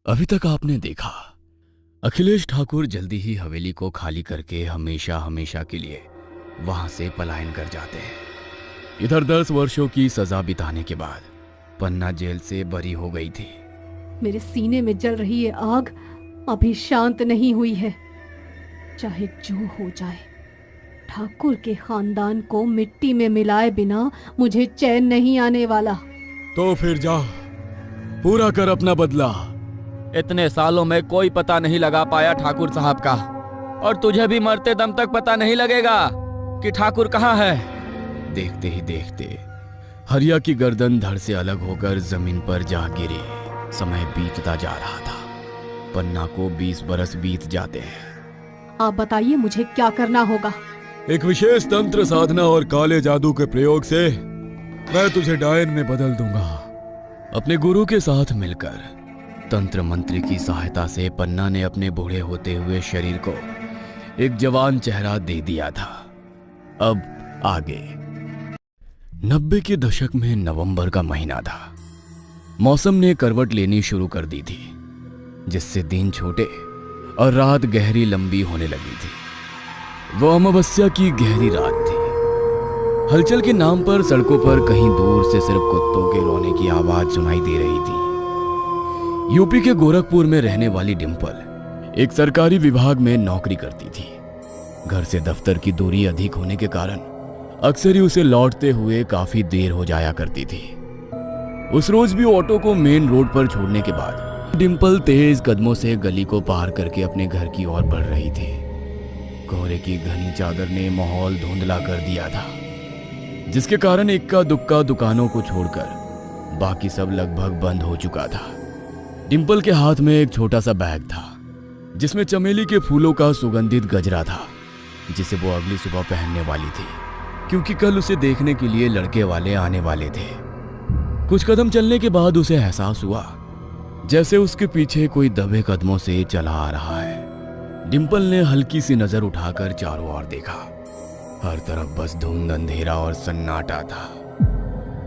अभी तक आपने देखा, अखिलेश ठाकुर जल्दी ही हवेली को खाली करके हमेशा हमेशा के लिए वहां से पलायन कर जाते हैं। इधर 10 वर्षों की सजा बिताने के बाद पन्ना जेल से बरी हो गई थी। मेरे सीने में जल रही ये आग अभी शांत नहीं हुई है। चाहे जो हो जाए, ठाकुर के खानदान को मिट्टी में मिलाए बिना मुझे चैन नहीं आने वाला। तो फिर जा, पूरा कर अपना बदला। इतने सालों में कोई पता नहीं लगा पाया ठाकुर साहब का, और तुझे भी मरते दम तक पता नहीं लगेगा कि ठाकुर कहाँ है। देखते ही देखते हरिया की गर्दन धड़ से अलग होकर जमीन पर जा गिरी। समय बीतता जा रहा था। पन्ना को 20 बरस बीत जाते हैं। आप बताइए मुझे क्या करना होगा। एक विशेष तंत्र साधना और काले जादू के प्रयोग से मैं तुझे डायन में बदल दूंगा। अपने गुरु के साथ मिलकर तंत्र मंत्र की सहायता से पन्ना ने अपने बूढ़े होते हुए शरीर को एक जवान चेहरा दे दिया था। अब आगे 90 के दशक में नवंबर का महीना था। मौसम ने करवट लेनी शुरू कर दी थी, जिससे दिन छोटे और रात गहरी लंबी होने लगी थी। वो अमावस्या की गहरी रात थी। हलचल के नाम पर सड़कों पर कहीं दूर से सिर्फ कुत्तों के रोने की आवाज सुनाई दे रही थी। यूपी के गोरखपुर में रहने वाली डिंपल एक सरकारी विभाग में नौकरी करती थी। घर से दफ्तर की दूरी अधिक होने के कारण अक्सर ही उसे लौटते हुए काफी देर हो जाया करती थी। उस रोज भी ऑटो को मेन रोड पर छोड़ने के बाद डिंपल तेज कदमों से गली को पार करके अपने घर की ओर बढ़ रही थी। कोहरे की घनी चादर ने माहौल धुंधला कर दिया था, जिसके कारण इक्का दुक्का दुकानों को छोड़कर बाकी सब लगभग बंद हो चुका था। डिंपल के हाथ में एक छोटा सा बैग था, जिसमें चमेली के फूलों का सुगंधित गजरा था, जिसे वो अगली सुबह पहनने वाली थी, क्योंकि कल उसे देखने के लिए लड़के वाले आने वाले थे। कुछ कदम चलने के बाद उसे एहसास हुआ जैसे उसके पीछे कोई दबे कदमों से चला आ रहा है। डिंपल ने हल्की सी नजर उठाकर चारों ओर देखा। हर तरफ बस धुंध, अंधेरा और सन्नाटा था।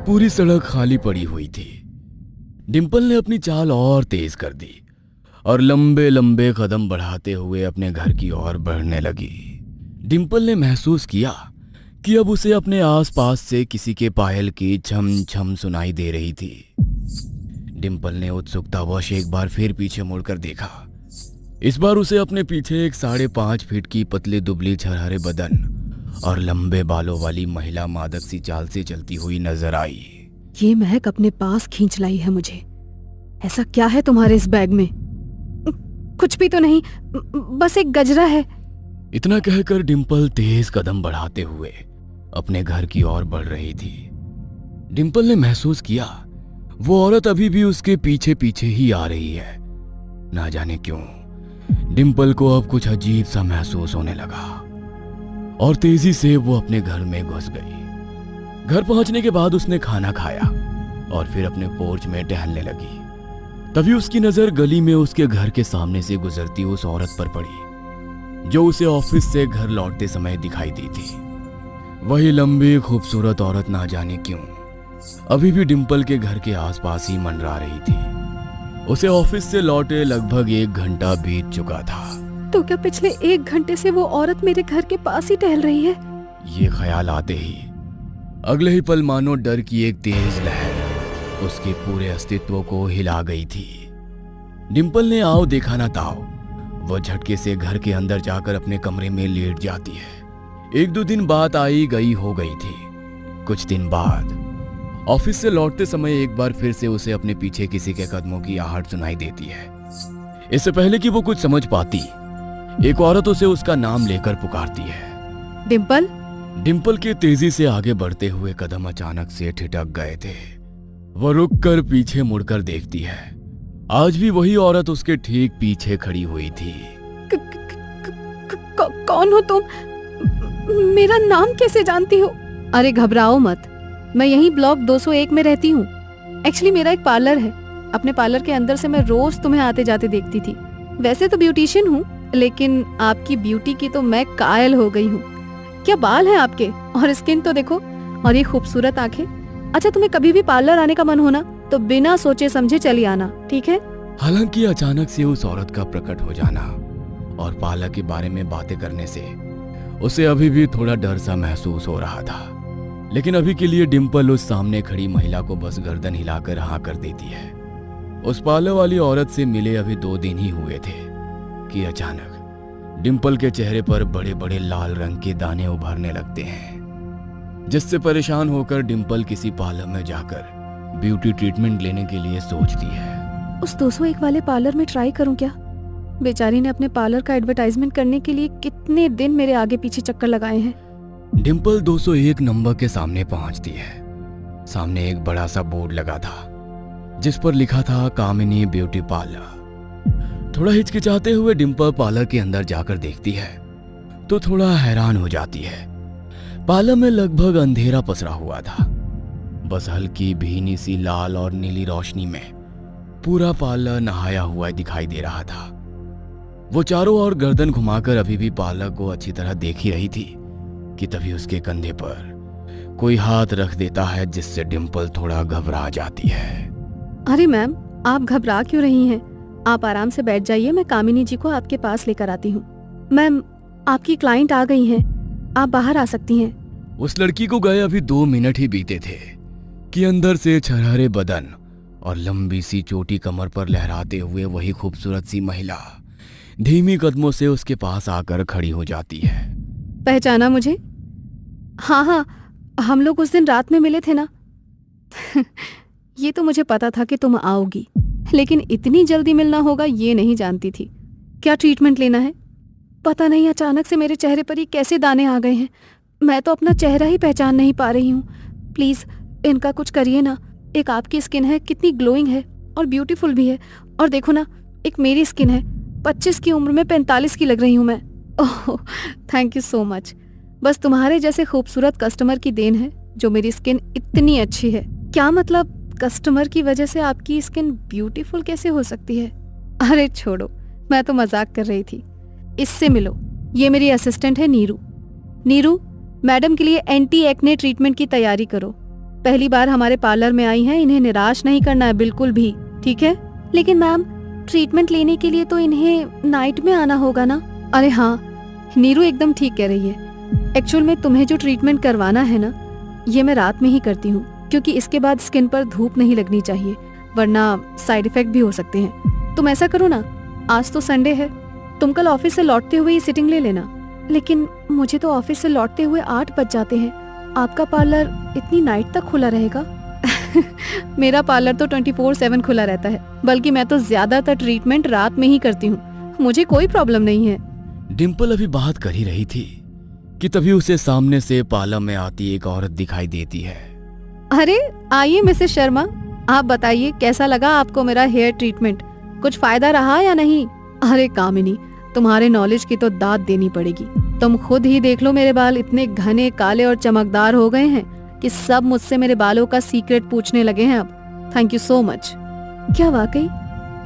पूरी सड़क खाली पड़ी हुई थी। डिंपल ने अपनी चाल और तेज कर दी और लंबे लंबे कदम बढ़ाते हुए अपने घर की ओर बढ़ने लगी। डिंपल ने महसूस किया कि अब उसे अपने आसपास से किसी के पायल की छम छम सुनाई दे रही थी। डिंपल ने उत्सुकतावश एक बार फिर पीछे मुड़कर देखा। इस बार उसे अपने पीछे एक 5.5 फीट की पतली दुबली छरहरे बदन और लंबे बालों वाली महिला मादक सी चाल से चलती हुई नजर आई। ये महक अपने पास खींच लाई है मुझे। ऐसा क्या है तुम्हारे इस बैग में? कुछ भी तो नहीं, बस एक गजरा है। इतना कहकर डिंपल तेज कदम बढ़ाते हुए अपने घर की ओर बढ़ रही थी। डिंपल ने महसूस किया वो औरत अभी भी उसके पीछे पीछे ही आ रही है। ना जाने क्यों डिंपल को अब कुछ अजीब सा महसूस होने लगा और तेजी से वो अपने घर में घुस गई। घर पहुंचने के बाद उसने खाना खाया और फिर अपने पोर्च में टहलने लगी। तभी उसकी नजर गली में उसके घर के सामने से गुजरती उस औरत पर पड़ी, जो उसे ऑफिस से घर लौटते समय दिखाई दी थी। वही लंबी खूबसूरत औरत ना जाने क्यों अभी भी डिंपल के घर के आसपास ही मंडरा रही थी। उसे ऑफिस से लौटे लगभग 1 घंटा बीत चुका था। तो क्या पिछले 1 घंटे से वो औरत मेरे घर के पास ही टहल रही है? ये ख्याल आते ही अगले ही पल मानो डर की एक तेज लहर उसके पूरे अस्तित्व को हिला गई थी। डिंपल ने आओ देखा ना ताओ वो झटके से घर के अंदर जाकर अपने कमरे में लेट जाती है। 1-2 दिन बात आई गई हो गई थी। कुछ दिन बाद ऑफिस से लौटते समय एक बार फिर से उसे अपने पीछे किसी के कदमों की आहट सुनाई देती है। इससे पहले कि वो कुछ समझ पाती, एक औरत उसे उसका नाम लेकर पुकारती है। डिंपल? डिंपल के तेजी से आगे बढ़ते हुए कदम अचानक से ठिठक गए थे। वो रुककर पीछे मुड़कर देखती है। आज भी वही औरत उसके ठीक पीछे खड़ी हुई थी। कौन हो तुम? मेरा नाम कैसे जानती हो? अरे घबराओ मत, मैं यहीं ब्लॉक 201 में रहती हूँ। एक्चुअली मेरा एक पार्लर है। अपने पार्लर के अंदर से मैं रोज तुम्हें आते जाते देखती थी। वैसे तो ब्यूटिशियन हूँ, लेकिन आपकी ब्यूटी की तो मैं कायल हो गई हूँ। क्या बाल हैं आपके, और स्किन तो देखो, और ये खूबसूरत आंखें। अच्छा, तुम्हें कभी भी पार्लर आने का मन होना तो बिना सोचे समझे चली आना, ठीक है? हालांकि अचानक से उस औरत का प्रकट हो जाना और पालक के बारे में बातें करने से उसे अभी भी थोड़ा डर सा महसूस हो रहा था। लेकिन अभी के लिए डिंपल उस सामने खड़ी महिला को बस गर्दन हिलाकर हाँ कर देती है। उस पार्लर वाली औरत से मिले अभी 2 दिन ही हुए थे कि अचानक डिंपल के चेहरे पर बड़े बड़े लाल रंग के दाने उभरने लगते हैं, जिससे परेशान होकर डिंपल किसी पार्लर में जाकर ब्यूटी ट्रीटमेंट लेने के लिए सोचती है। उस 201 वाले पार्लर में ट्राई करूं क्या? बेचारी ने अपने पार्लर का एडवर्टाइजमेंट करने के लिए कितने दिन मेरे आगे पीछे चक्कर लगाए हैं। डिंपल 201 नंबर के सामने पहुंचती है। सामने एक बड़ा सा बोर्ड लगा था जिस पर लिखा था कामिनी ब्यूटी पार्लर। थोड़ा हिचकिचाते हुए डिंपल पार्लर के अंदर जाकर देखती है तो थोड़ा हैरान हो जाती है। पार्लर में लगभग अंधेरा पसरा हुआ था। बस हल्की भीनी सी लाल और नीली रोशनी में पूरा पार्लर नहाया हुआ दिखाई दे रहा था। वो चारों ओर गर्दन घुमाकर अभी भी पार्लर को अच्छी तरह देख ही रही थी कि तभी उसके कंधे पर कोई हाथ रख देता है, जिससे डिंपल थोड़ा घबरा जाती है। अरे मैम, आप घबरा क्यों रही हैं? आप आराम से बैठ जाइए, मैं कामिनी जी को आपके पास लेकर आती हूँ। मैम, आपकी क्लाइंट आ गई हैं, आप बाहर आ सकती हैं। उस लड़की को गए अभी 2 मिनट ही बीते थे कि अंदर से छरहरे बदन और लंबी सी चोटी कमर पर लहराते हुए वही खूबसूरत सी महिला धीमी कदमों से उसके पास आकर खड़ी हो जाती है। पहचाना मुझे? हाँ हाँ, हम लोग उस दिन रात में मिले थे ना। ये तो मुझे पता था कि तुम आओगी, लेकिन इतनी जल्दी मिलना होगा ये नहीं जानती थी। क्या ट्रीटमेंट लेना है? पता नहीं अचानक से मेरे चेहरे पर ये कैसे दाने आ गए हैं। मैं तो अपना चेहरा ही पहचान नहीं पा रही हूँ। प्लीज इनका कुछ करिए ना। एक आपकी स्किन है, कितनी ग्लोइंग है और ब्यूटीफुल भी है, और देखो ना, एक मेरी स्किन है, 25 की उम्र में 45 की लग रही हूँ मैं। ओह, थैंक यू सो मच। बस तुम्हारे जैसे खूबसूरत कस्टमर की देन है जो मेरी स्किन इतनी अच्छी है। क्या मतलब, कस्टमर की वजह से आपकी स्किन ब्यूटीफुल कैसे हो सकती है? अरे छोड़ो, मैं तो मजाक कर रही थी। इससे मिलो, ये मेरी असिस्टेंट है नीरू। नीरू, मैडम के लिए एंटी एक्ने ट्रीटमेंट की तैयारी करो। पहली बार हमारे पार्लर में आई हैं, इन्हें निराश नहीं करना है बिल्कुल भी, ठीक है? लेकिन मैम, ट्रीटमेंट लेने के लिए तो इन्हें नाइट में आना होगा ना? अरे हाँ, नीरू एकदम ठीक कह रही है। एक्चुअल में तुम्हें जो ट्रीटमेंट करवाना है ना, ये मैं रात में ही करती हूँ, क्योंकि इसके बाद स्किन पर धूप नहीं लगनी चाहिए, वरना साइड इफेक्ट भी हो सकते हैं। तुम ऐसा करो ना, आज तो संडे है, तुम कल ऑफिस से लौटते हुए ही सिटिंग ले लेना। लेकिन मुझे तो ऑफिस से लौटते हुए 8 बज जाते हैं। आपका पार्लर इतनी नाइट तक खुला रहेगा? मेरा पार्लर तो 24/7 खुला रहता है, बल्कि मैं तो ज्यादातर ट्रीटमेंट रात में ही करती हूँ। मुझे कोई प्रॉब्लम नहीं है। डिंपल अभी बात कर ही रही थी कि तभी उसे सामने से पार्लर में आती एक औरत दिखाई देती है। अरे आइए मिसेस शर्मा, आप बताइए कैसा लगा आपको मेरा हेयर ट्रीटमेंट? कुछ फायदा रहा या नहीं? अरे कामिनी, तुम्हारे नॉलेज की तो दाद देनी पड़ेगी। तुम खुद ही देख लो, मेरे बाल इतने घने, काले और चमकदार हो गए हैं कि सब मुझसे मेरे बालों का सीक्रेट पूछने लगे हैं अब। Thank you so much. क्या वाकई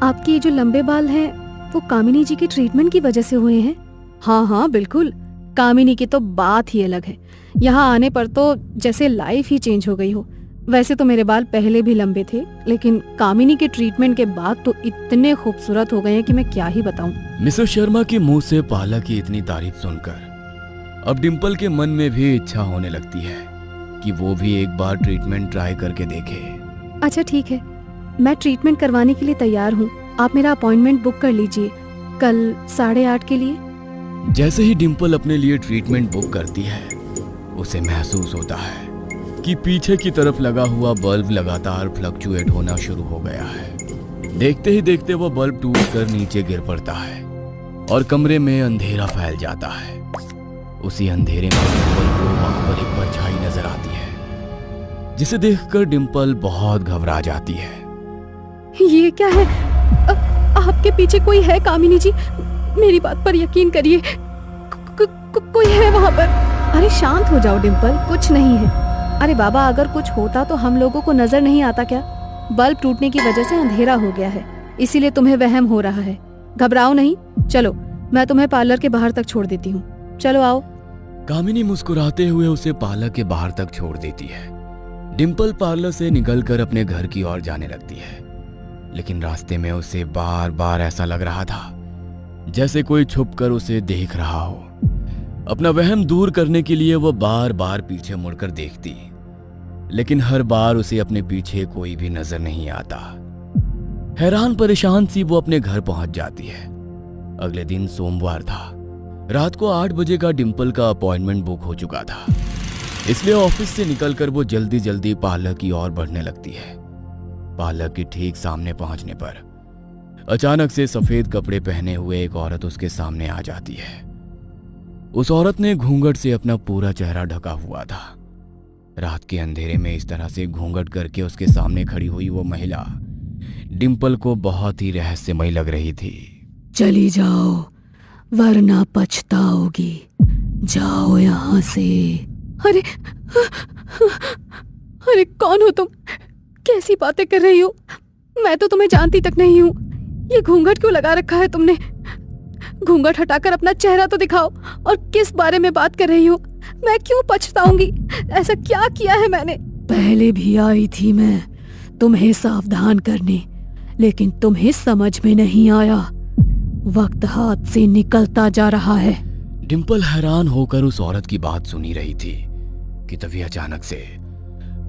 आपके ये जो लंबे बाल हैं वो कामिनी जी की ट्रीटमेंट की वजह से हुए हैं? हाँ हाँ बिल्कुल, कामिनी की तो बात ही अलग है। यहाँ आने पर तो जैसे लाइफ ही चेंज हो गई हो। वैसे तो मेरे बाल पहले भी लंबे थे, लेकिन कामिनी के ट्रीटमेंट के बाद तो इतने खूबसूरत हो गए हैं कि मैं क्या ही बताऊं। मिसेस शर्मा के मुंह से पार्लर की इतनी तारीफ सुनकर अब डिंपल के मन में भी इच्छा होने लगती है कि वो भी एक बार ट्रीटमेंट ट्राई करके देखे। अच्छा ठीक है, मैं ट्रीटमेंट करवाने के लिए तैयार हूँ। आप मेरा अपॉइंटमेंट बुक कर लीजिए कल 8:30 के लिए। जैसे ही डिंपल अपने लिए ट्रीटमेंट बुक करती है, उसे महसूस होता है कि पीछे की तरफ लगा हुआ बल्ब लगातार फ्लक्चुएट होना शुरू हो गया है। देखते ही देखते वो बल्ब टूटकर नीचे गिर पड़ता है और कमरे में अंधेरा फैल जाता है। उसी अंधेरे में डिंपल को वहां पर एक परछाई नजर आती है, जिसे देखकर डिंपल बहुत घबरा जाती है। ये क्या है? आपके पीछे कोई है कामिनी जी? मेरी बात पर यकीन करिए, कोई है वहां पर। अरे शांत हो जाओ डिंपल, कुछ नहीं है। अरे बाबा, अगर कुछ होता तो हम लोगों को नजर नहीं आता क्या? बल्ब टूटने की वजह से अंधेरा हो गया है, इसीलिए तुम्हें वहम हो रहा है। घबराओ नहीं, चलो मैं तुम्हें पार्लर के बाहर तक छोड़ देती हूँ। चलो आओ। कामिनी मुस्कुराते हुए उसे पार्लर के बाहर तक छोड़ देती है। डिंपल पार्लर से निकलकर अपने घर की ओर जाने लगती है। लेकिन रास्ते में उसे बार बार ऐसा लग रहा था जैसे कोई छुपकर उसे देख रहा हो। अपना वहम दूर करने के लिए वो बार बार पीछे मुड़कर देखती, लेकिन हर बार उसे अपने पीछे कोई भी नजर नहीं आता। हैरान परेशान सी वो अपने घर पहुंच जाती है। अगले दिन सोमवार था। रात को 8 बजे का डिंपल का अपॉइंटमेंट बुक हो चुका था, इसलिए ऑफिस से निकलकर वो जल्दी जल्दी पार्लर की ओर बढ़ने लगती है। पार्लर के ठीक सामने पहुंचने पर अचानक से सफेद कपड़े पहने हुए एक औरत उसके सामने आ जाती है। उस औरत ने घूंघट से अपना पूरा चेहरा ढका हुआ था। रात के अंधेरे में इस तरह से घूंघट करके उसके सामने खड़ी हुई वो महिला डिंपल को बहुत ही रहस्यमय लग रही थी। चली जाओ वरना पछताओगी, जाओ यहाँ से। अरे अरे कौन हो तुम? कैसी बातें कर रही हो? मैं तो तुम्हें जानती तक नहीं हूँ। ये घूंघट क्यों लगा रखा है तुमने? घूंघट हटाकर अपना चेहरा तो दिखाओ। और किस बारे में बात कर रही हो? मैं क्यों पछताऊंगी? ऐसा क्या किया है मैंने? पहले भी आई थी मैं तुम्हें सावधान करने, लेकिन तुम्हें समझ में नहीं आया। वक्त हाथ से निकलता जा रहा है। डिंपल हैरान होकर उस औरत की बात सुनी रही थी कि तभी अचानक से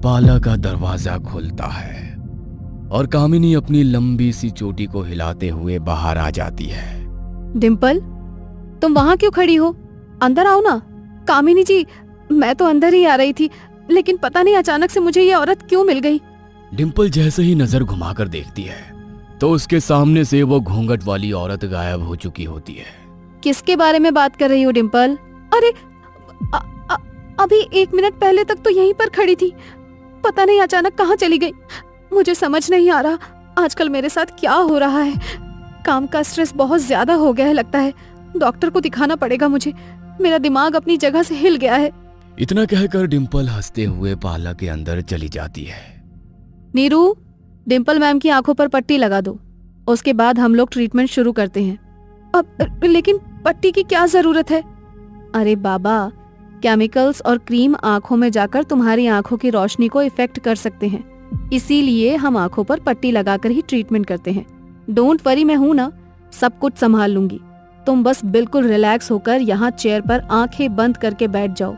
पार्लर का दरवाजा खुलता है और कामिनी अपनी लंबी सी चोटी को हिलाते हुए बाहर आ जाती है। डिंपल, तुम वहां क्यों खड़ी हो? अंदर आओ ना। कामिनी जी, मैं तो अंदर ही आ रही थी, लेकिन पता नहीं अचानक से मुझे ये औरत क्यों मिल गई। डिंपल जैसे ही नजर घुमाकर देखती है तो उसके सामने से वो घूंघट वाली औरत गायब हो चुकी होती है। किसके बारे में बात कर रही हो डिंपल? अरे अभी 1 मिनट पहले तक तो यहीं पर खड़ी थी, पता नहीं अचानक कहाँ चली गई। मुझे समझ नहीं आ रहा आजकल मेरे साथ क्या हो रहा है। काम का स्ट्रेस बहुत ज्यादा हो गया है लगता है। डॉक्टर को दिखाना पड़ेगा मुझे। मेरा दिमाग अपनी जगह से हिल गया है। इतना कहकर डिंपल हंसते हुए पार्लर के अंदर चली जाती है। नीरू, डिंपल मैम की आंखों पर पट्टी लगा दो, उसके बाद हम लोग ट्रीटमेंट शुरू करते हैं। अब लेकिन पट्टी की क्या जरूरत है? अरे बाबा, केमिकल्स और क्रीम आंखों में जाकर तुम्हारी आंखों की रोशनी को इफेक्ट कर सकते हैं, इसीलिए हम आंखों पर पट्टी लगाकर ही ट्रीटमेंट करते हैं। डोंट वरी, मैं हूं ना, सब कुछ संभाल लूंगी। तुम बस बिल्कुल रिलैक्स होकर यहाँ चेयर पर आंखें बंद करके बैठ जाओ।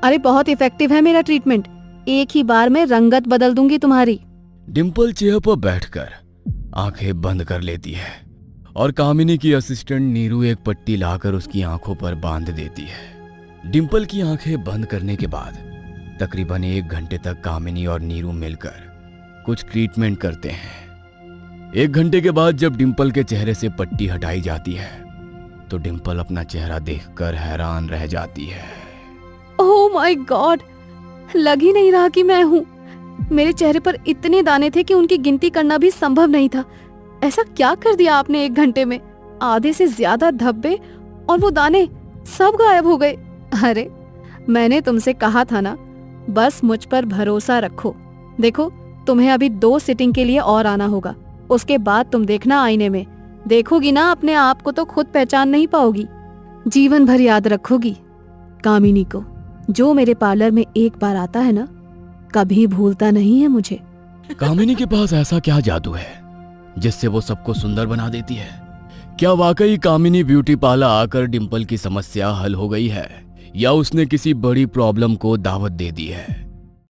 अरे बहुत इफेक्टिव है मेरा ट्रीटमेंट, एक ही बार में रंगत बदल दूंगी तुम्हारी। डिंपल चेयर पर बैठकर आंखें बंद कर लेती है और कामिनी की असिस्टेंट नीरू एक पट्टी लाकर उसकी आंखों पर बांध देती है। डिंपल की आंखें बंद करने के बाद तकरीबन 1 घंटे तक कामिनी और नीरू मिलकर कुछ ट्रीटमेंट करते हैं। 1 घंटे के बाद जब डिंपल के चेहरे से पट्टी हटाई जाती है तो डिंपल अपना चेहरा देखकर हैरान रह जाती है। ओह माय गॉड, लग ही नहीं रहा कि मैं हूँ। मेरे चेहरे पर इतने दाने थे कि उनकी गिनती करना भी संभव नहीं था। ऐसा क्या कर दिया आपने 1 घंटे में? आधे से ज्यादा धब्बे और वो दाने सब गायब हो गए। अरे मैंने तुमसे कहा था ना, बस मुझ पर भरोसा रखो। देखो, तुम्हें अभी 2 सिटिंग के लिए और आना होगा, उसके बाद तुम देखना आईने में। देखोगी ना अपने आप को तो खुद पहचान नहीं पाओगी, जीवन भर याद रखोगी। कामिनी को, जो मेरे पार्लर में एक बार आता है ना, कभी भूलता नहीं है मुझे। कामिनी के पास ऐसा क्या जादू है जिससे वो सबको सुंदर बना देती है? क्या वाकई कामिनी ब्यूटी पार्लर आकर डिंपल की समस्या हल हो गई है, या उसने किसी बड़ी प्रॉब्लम को दावत दे दी है?